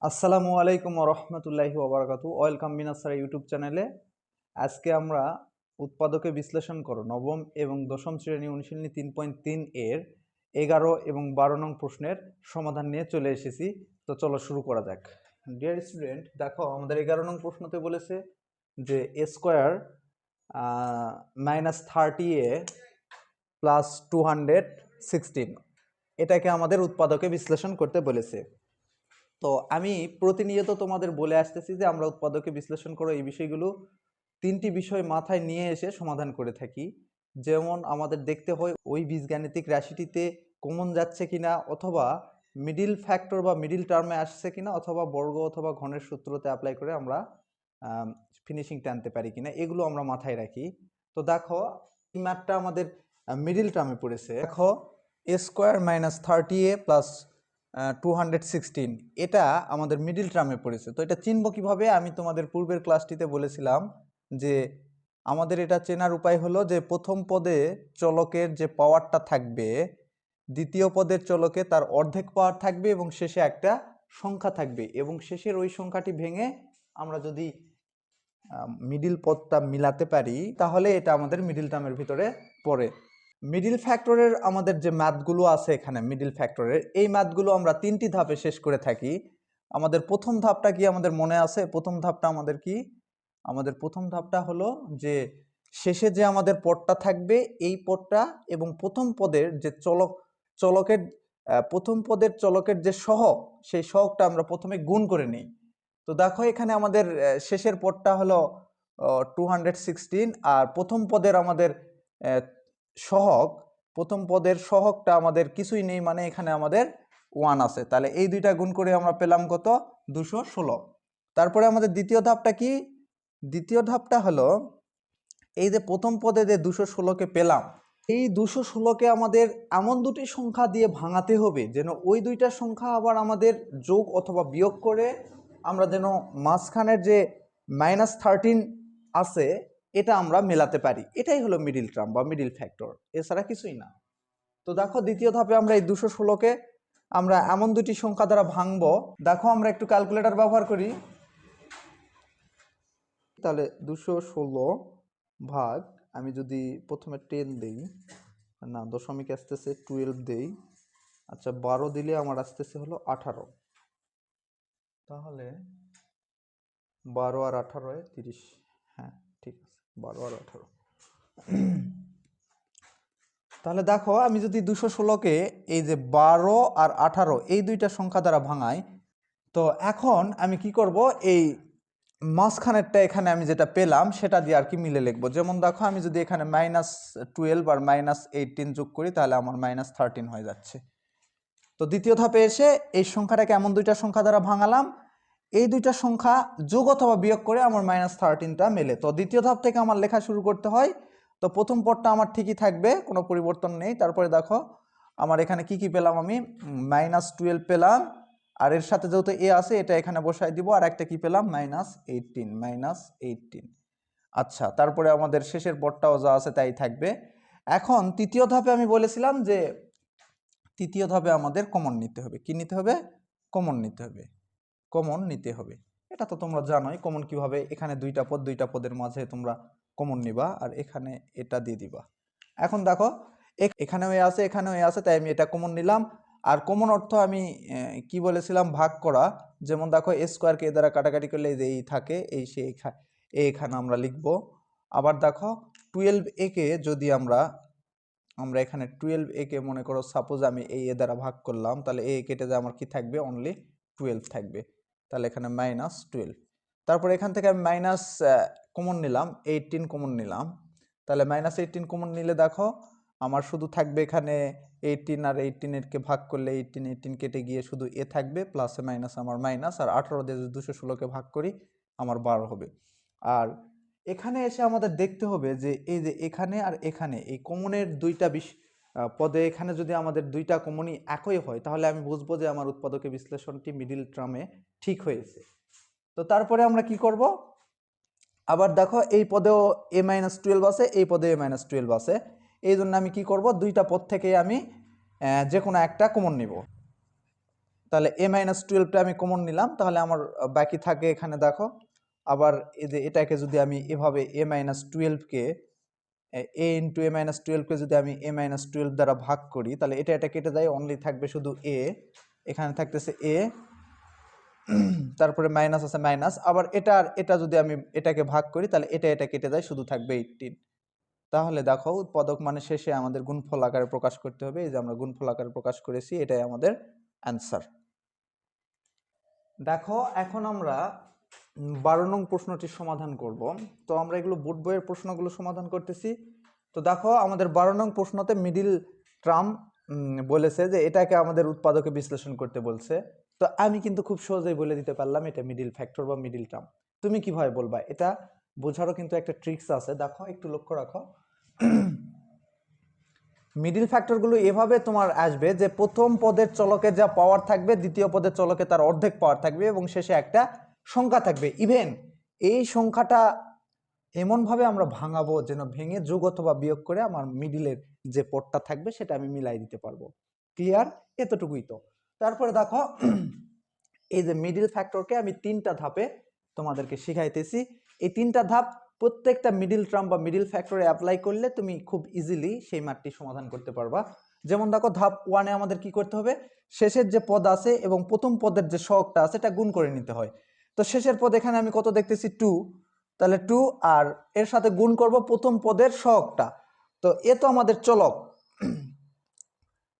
আসসালামু আলাইকুম রহমতুল্লাহি ওবরাকাতু। ওয়েলকাম মিনাসার ইউটিউব চ্যানেলে। আজকে আমরা উৎপাদকে বিশ্লেষণ করো নবম এবং দশম শ্রেণী অনুশীলনী 3.3 এর 11 এবং 12 নং প্রশ্নের সমাধান নিয়ে চলে এসেছি। তো চলো শুরু করা যাক। ডিয়ার স্টুডেন্ট, দেখো আমাদের 11 নং প্রশ্নতে বলেছে যে এ স্কোয়ার -30a প্লাস 216, এটাকে আমাদের উৎপাদকে বিশ্লেষণ করতে বলেছে। তো আমি প্রতিনিয়ত তোমাদের বলে আসতেছি যে আমরা উৎপাদকে বিশ্লেষণ করো এই বিষয়গুলো তিনটি বিষয় মাথায় নিয়ে এসে সমাধান করে থাকি। যেমন আমাদের দেখতে হয় ওই বীজগাণিতিক রাশিটিতে কমন যাচ্ছে কিনা, অথবা মিডিল ফ্যাক্টর বা মিডিল টার্মে আসছে কিনা, অথবা বর্গ অথবা ঘনের সূত্রতে অ্যাপ্লাই করে আমরা ফিনিশিং টানতে পারি কিনা, এগুলো আমরা মাথায় রাখি। তো দেখো এই ম্যাথটা আমাদের মিডিল টার্মে পড়েছে। দেখো এ স্কোয়ার -30a প্লাস 216, এটা আমাদের মিডিল টার্মে পড়েছে। তো এটা চিনব কিভাবে? আমি তোমাদের পূর্বের ক্লাসটিতে বলেছিলাম যে আমাদের এটা চেনার উপায় হলো যে প্রথম পদে চলকের যে পাওয়ারটা থাকবে, দ্বিতীয় পদের চলকে তার অর্ধেক পাওয়ার থাকবে এবং শেষে একটা সংখ্যা থাকবে, এবং শেষের ওই সংখ্যাটি ভেঙে আমরা যদি মিডিল পদটা মিলাতে পারি তাহলে এটা আমাদের মিডিল টার্মের ভিতরে পড়ে। মিডিল ফ্যাক্টরের আমাদের যে ম্যাথগুলো আছে এখানে, মিডিল ফ্যাক্টরের এই ম্যাথগুলো আমরা তিনটি ধাপে শেষ করে থাকি। আমাদের প্রথম ধাপটা কি আমাদের মনে আছে? প্রথম ধাপটা আমাদের কি? আমাদের প্রথম ধাপটা হলো যে শেষে যে আমাদের পদটা থাকবে এই পদটা এবং প্রথম পদের যে চলকের প্রথম পদের চলকের যে সহগ, সেই সহগটা আমরা প্রথমে গুণ করে নিই। তো দেখো এখানে আমাদের শেষের পদটা হলো 216, আর প্রথম পদের আমাদের সহগ, প্রথম পদের সহগটা আমাদের কিছুই নেই, মানে এখানে আমাদের 1 আছে। তাহলে এই দুইটা গুণ করে আমরা পেলাম কত? 216। তারপরে আমাদের দ্বিতীয় ধাপটা কি? দ্বিতীয় ধাপটা হলো এই যে প্রথম পদে যে 216কে পেলাম, এই 216কে আমাদের এমন দুটি সংখ্যা দিয়ে ভাঙাতে হবে যেন ওই দুইটা সংখ্যা আবার আমাদের যোগ অথবা বিয়োগ করে আমরা যেন মাঝখানের যে -13 আছে এটা আমরা মেলাতে পারি। এটাই হলো মিডিল টার্ম বা মিডিল ফ্যাক্টর, এছাড়া কিছুই না। তো দেখো দ্বিতীয় ধাপে আমরা এই 216কে আমরা এমন দুটি সংখ্যা দ্বারা ভাঙবো। দেখো আমরা একটু ক্যালকুলেটর ব্যবহার করি। তাহলে 216 ভাগ, আমি যদি প্রথমে 10 দেই, না দশমিক আসতেছে 12 দেই, আচ্ছা 12 দিলে আমার আসতেছে হলো 18। তাহলে 12 আর 18 30। হ্যাঁ ঠিক আছে, 12 আর 18। তাহলে দেখো আমি যদি 216কে এই যে 12 আর 18 এই দুইটা সংখ্যা দ্বারা ভাঙাই, তো এখন আমি কি করব? এই মাঝখানেরটা এখানে আমি যেটা পেলাম সেটা দিয়ে আর কি মিলে লিখবো। যেমন দেখো আমি যদি এখানে -12 আর -18 যোগ করি তাহলে আমার -13 হয়ে যাচ্ছে। তো দ্বিতীয় ধাপে এসে এই সংখ্যাটাকে এমন দুইটা সংখ্যা দ্বারা ভাঙালাম, এই দুইটা সংখ্যা যোগ অথবা বিয়োগ করে আমার -13টা মেলে। তো দ্বিতীয় ধাপ থেকে আমার লেখা শুরু করতে হয়। তো প্রথম পদটা আমার ঠিকই থাকবে, কোনো পরিবর্তন নেই। তারপরে দেখো আমার এখানে কি কি পেলাম? আমি -12 পেলাম, আর এর সাথে যেহেতু এ আছে এটা এখানে বসাই দিব, আর একটা কি পেলাম? -18। আচ্ছা, তারপরে আমাদের শেষের পদটাও যা আছে তাই থাকবে। এখন তৃতীয় ধাপে আমি বলেছিলাম যে তৃতীয় ধাপে আমাদের কমন নিতে হবে। কি নিতে হবে? কমন নিতে হবে। কমন নিতে হবে, এটা তো তোমরা জানোই কমন কিভাবে। এখানে দুইটা পদের মাঝে তোমরা কমন নিবা আর এখানে এটা দিয়ে দিবা। এখন দেখো এখানেও এ আছে, এখানেও এ আছে, তাই আমি এটা কমন নিলাম। আর কমন অর্থ আমি কি বলেছিলাম? ভাগ করা। যেমন দেখো এ স্কোয়ারকে এ দ্বারা কাটাকাটি করলে এই যে এই থাকে, এই সে এখানে আমরা লিখবো। আবার দেখো 12a কে যদি আমরা এখানে 12a কে মনে করো সাপোজ আমি এই এ দ্বারা ভাগ করলাম, তাহলে এ কেটে যায় আমার কি থাকবে? অনলি 12 থাকবে। তাহলে এখানে -12। তারপর এখান থেকে আমি মাইনাস কমন নিলাম, 18 কমন নিলাম। তাহলে -18 কমন নিলে দেখো আমার শুধু থাকবে এখানে 18, আর 18-কে ভাগ করলে 18 কেটে গিয়ে শুধু এ থাকবে, প্লাসে মাইনাস আমার মাইনাস, আর 18 দিয়ে 216কে ভাগ করি আমার 12 হবে। আর এখানে এসে আমাদের দেখতে হবে যে এই যে এখানে আর এখানে এই কমনের দুইটা পদে এখানে যদি আমাদের দুইটা কমনই একই হয় তাহলে আমি বুঝবো যে আমার উৎপাদকের বিশ্লেষণটি মিডিল টার্মে ঠিক হয়েছে। তো তারপরে আমরা কি করব? আবার দেখো এই পদেও a-12 আছে, এই পদে a-12 আছে। এই জন্য আমি কি করব? দুইটা পদ থেকে আমি যে কোনো একটা কমন নিব। তাহলে a মাইনাস টুয়েলভটা আমি কমন নিলাম, তাহলে আমার বাকি থাকে এখানে দেখো আবার এই যে এটাকে যদি আমি এভাবে a মাইনাস টুয়েলভকে a ইন্টু a মাইনাস টুয়েলভকে যদি আমি a মাইনাস টুয়েলভ দ্বারা ভাগ করি, তাহলে এটা কেটে যায়, অনলি থাকবে শুধু a, এখানে থাকতেছে a, তারপরে মাইনাস আছে মাইনাস, আবার এটা যদি আমি এটাকে ভাগ করি তাহলে এটা কেটে যায়, শুধু থাকবে 18। তাহলে দেখো উৎপাদক মানে শেষে আমাদের গুণফল আকারে প্রকাশ করতে হবে, এই যে আমরা গুণফল আকারে প্রকাশ করেছি, এটাই আমাদের অ্যান্সার। দেখো এখন আমরা 12 নং প্রশ্নটির সমাধান করব। তো আমরা এগুলো বোর্ড বইয়ের প্রশ্নগুলো সমাধান করতেছি। তো দেখো আমাদের 12 নং প্রশ্নতে মিডিল টার্ম বলেছে যে এটাকে আমাদের উৎপাদকে বিশ্লেষণ করতে বলছে। তো আমি কিন্তু খুব সহজেই বলে দিতে পারলাম এটা মিডিল ফ্যাক্টর বা মিডিল টার্ম। তুমি কিভাবে বলবা? এটা বোঝারও কিন্তু একটা ট্রিক্স আছে, দেখো একটু লক্ষ্য রাখো। মিডিল ফ্যাক্টরগুলো এভাবে তোমার আসবে যে প্রথম পদের চলকে যা পাওয়ার থাকবে দ্বিতীয় পদের চলকে তার অর্ধেক পাওয়ার থাকবে এবং শেষে একটা সংখ্যা থাকবে। ইভেন এই সংখ্যাটা এমনভাবে আমরা ভাঙাবো যেন ভেঙে যোগ অথবা বিয়োগ করে আমার মিডিলের যে পদটা থাকবে সেটা আমি মিলাই দিতে পারবো। ক্লিয়ার? এতটুকুই তো। তারপরে দেখো এই যে মিডিল ফ্যাক্টরকে আমি 3টা ধাপে তোমাদেরকে শিখাইতেছি। এই 3টা ধাপ প্রত্যেকটা মিডিল টার্ম বা মিডিল ফ্যাক্টরে অ্যাপ্লাই করলে তুমি খুব ইজিলি সেই ম্যাথটি সমাধান করতে পারবা। যেমন দেখো ধাপ 1-এ আমাদের কি করতে হবে? শেষের যে পদ আছে এবং প্রথম পদের যে সহগটা আছে এটা গুণ করে নিতে হয়। তো শেষের পদ এখানে আমি কত দেখতেছি? 2, তাহলে 2 আর এর সাথে গুণ করব প্রথম পদের সহগটা। তো এ তো আমাদের চলক,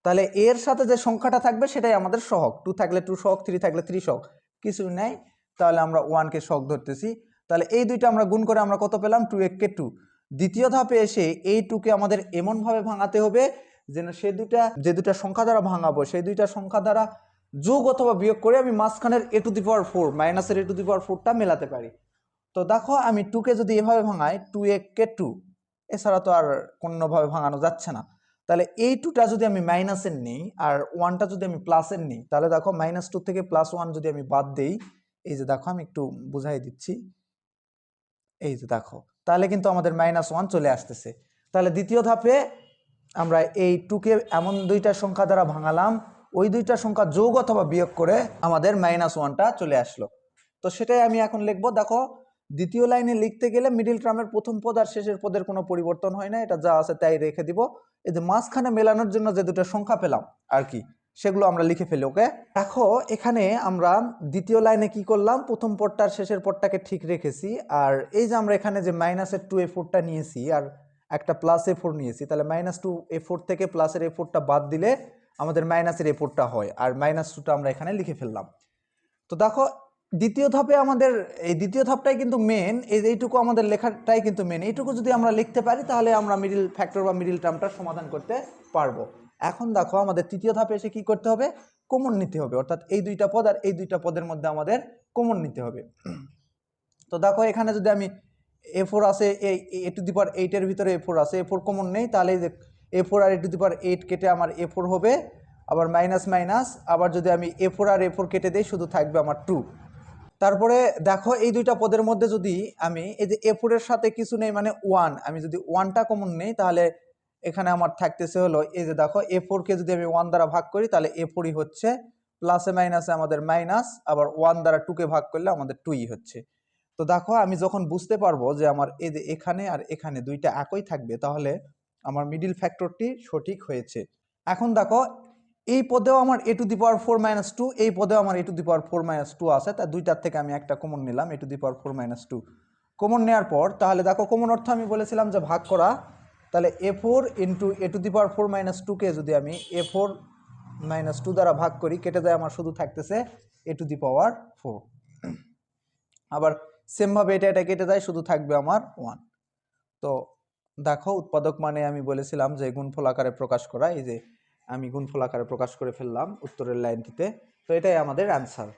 তাহলে এর সাথে যে সংখ্যাটা থাকবে সেটাই আমাদের সহগ। 2 থাকলে 2 সহগ, 3 থাকলে 3 সহগ, কিছু নেই, তাহলে আমরা 1কে সহগ ধরতেছি। তাহলে এই দুইটা আমরা গুণ করে আমরা কত পেলাম? 2 কে 2। দ্বিতীয় ধাপে এসে এই 2কে আমাদের এমনভাবে ভাঙাতে হবে যেন যে দুটা সংখ্যা দ্বারা ভাঙাবো সেই দুইটা সংখ্যা দ্বারা যোগ অথবা বিয়োগ করে আমি মাঝখানের a টু দি পাওয়ার 4 মাইনাসের a টু দি পাওয়ার 4টা মেলাতে পারি। তো দেখো আমি 2কে যদি এভাবে ভাঙাই 2 কে 2, এছাড়া তো আর কোনোভাবে ভাঙানো যাচ্ছে না। তাহলে এই 2টা যদি আমি মাইনাসের নিই আর 1টা যদি আমি প্লাসের নিই, তাহলে দেখো -2 থেকে +1 যদি আমি বাদ দেই, এই যে দেখো আমি একটু বুঝাই দিচ্ছি, এই যে দেখো তাহলে কিন্তু আমাদের -1 চলে আসতেছে। তাহলে দ্বিতীয় ধাপে আমরা এই 2কে এমন দুইটা সংখ্যা দ্বারা ভাঙালাম, ওই দুইটা সংখ্যা যোগ অথবা বিয়োগ করে আমাদের -1টা চলে আসলো। তো সেটাই আমি এখন লিখবো। দেখো দ্বিতীয় লাইনে লিখতে গেলে মিডিল টার্মের প্রথম পদ আর শেষের পদের কোনো পরিবর্তন হয় না, এটা যা আছে তাই রেখে দিব। এই যে মাঝখানে মেলানোর জন্য যে দুটো সংখ্যা পেলাম আর কি, সেগুলো আমরা লিখে ফেলি। ওকে, দেখো এখানে আমরা দ্বিতীয় লাইনে কি করলাম? প্রথম পদটার শেষের পদটাকে ঠিক রেখেছি, আর এই যে আমরা এখানে যে -2a4টা নিয়েছি আর একটা +a4 নিয়েছি, তাহলে -2a4 থেকে +a4টা বাদ দিলে আমাদের -a4টা হয়, আর -2টা আমরা এখানে লিখে ফেললাম। তো দেখো দ্বিতীয় ধাপে আমাদের এই দ্বিতীয় ধাপটাই কিন্তু মেন, এইটুকু আমাদের লেখাটাই কিন্তু মেন। এইটুকু যদি আমরা লিখতে পারি তাহলে আমরা মিডিল ফ্যাক্টর বা মিডিল টার্মটা সমাধান করতে পারবো। এখন দেখো আমাদের তৃতীয় ধাপে এসে কি করতে হবে? কমন নিতে হবে, অর্থাৎ এই দুইটা পদ আর এই দুইটা পদের মধ্যে আমাদের কমন নিতে হবে। তো দেখো এখানে যদি আমি a4 আছে, a টু দি পাওয়ার 8 এর ভিতরে a4 আছে, a4 কমন নেই, তাহলে এই যে a4 R a to the পাওয়ার 8 কেটে আমার a4 হবে, আবার মাইনাস মাইনাস, আবার যদি আমি a4 আর a4 কেটে দেই শুধু থাকবে আমার 2। তারপরে দেখো এই দুইটা পদের মধ্যে যদি আমি এই যে a4 এর সাথে কিছু নেই মানে 1, আমি যদি 1টা কমন নেই তাহলে এখানে আমার থাকতেছে হলো এই যে দেখো a4 কে যদি আমি 1 দ্বারা ভাগ করি তাহলে a4ই হচ্ছে, প্লাসে মাইনাসে আমাদের মাইনাস, আবার 1 দ্বারা 2 কে ভাগ করলে আমাদের 2ই হচ্ছে। তো দেখো আমি যখন বুঝতে পারবো যে আমার এই যে এখানে আর এখানে দুইটা একই থাকবে, তাহলে আমার মিডিল ফ্যাক্টরটি সঠিক হয়েছে। এখন দেখো এই পদেও আমার a টু দি পাওয়ার 4 - 2, এই পদেও আমার a টু দি পাওয়ার 4 - 2 আছে, তাই দুইটার থেকে আমি একটা কমন নিলাম, a to the power 4 - 2 common নেওয়ার পর তাহলে দেখো কমন অর্থ আমি বলেছিলাম যে ভাগ করা, তাহলে a4 into a to the power 4 - 2কে যদি আমি a4 - 2 দ্বারা ভাগ করি, কেটে যায় আমার শুধু থাকতেছে a টু দি পাওয়ার 4। আবার সেমভাবে এটা কেটে যায়, শুধু থাকবে আমার 1। তো দেখো উৎপাদক মানে আমি বলেছিলাম যে গুণফল আকারে প্রকাশ করা, এই যে আমি গুণফল আকারে প্রকাশ করে ফেললাম উত্তরের লাইনটিতে। তো এটাই আমাদের অ্যান্সার।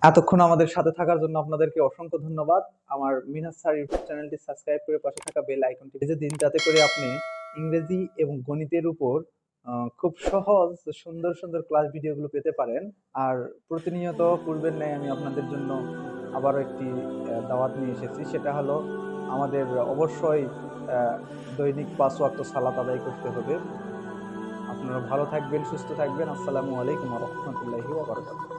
এতক্ষণ আমাদের সাথে থাকার জন্য আপনাদেরকে অসংখ্য ধন্যবাদ। আমার মিনহাজ স্যার ইউটিউব চ্যানেলটি সাবস্ক্রাইব করে পাশে থাকা বেল আইকনটি বেজে দিন, যাতে করে আপনি ইংরেজি এবং গণিতের উপর খুব সহজ সুন্দর সুন্দর ক্লাস ভিডিওগুলো পেতে পারেন। আর প্রতিনিয়ত পূর্বের ন্যায় আমি আপনাদের জন্য আবারও একটি দাওয়াত নিয়ে এসেছি, সেটা হলো আমাদের অবশ্যই দৈনিক 5 ওয়াক্ত সালাত আদায় করতে হবে। আপনারা ভালো থাকবেন, সুস্থ থাকবেন। আসসালামু আলাইকুম ওয়া রাহমাতুল্লাহি ওয়া বারাকাতুহু।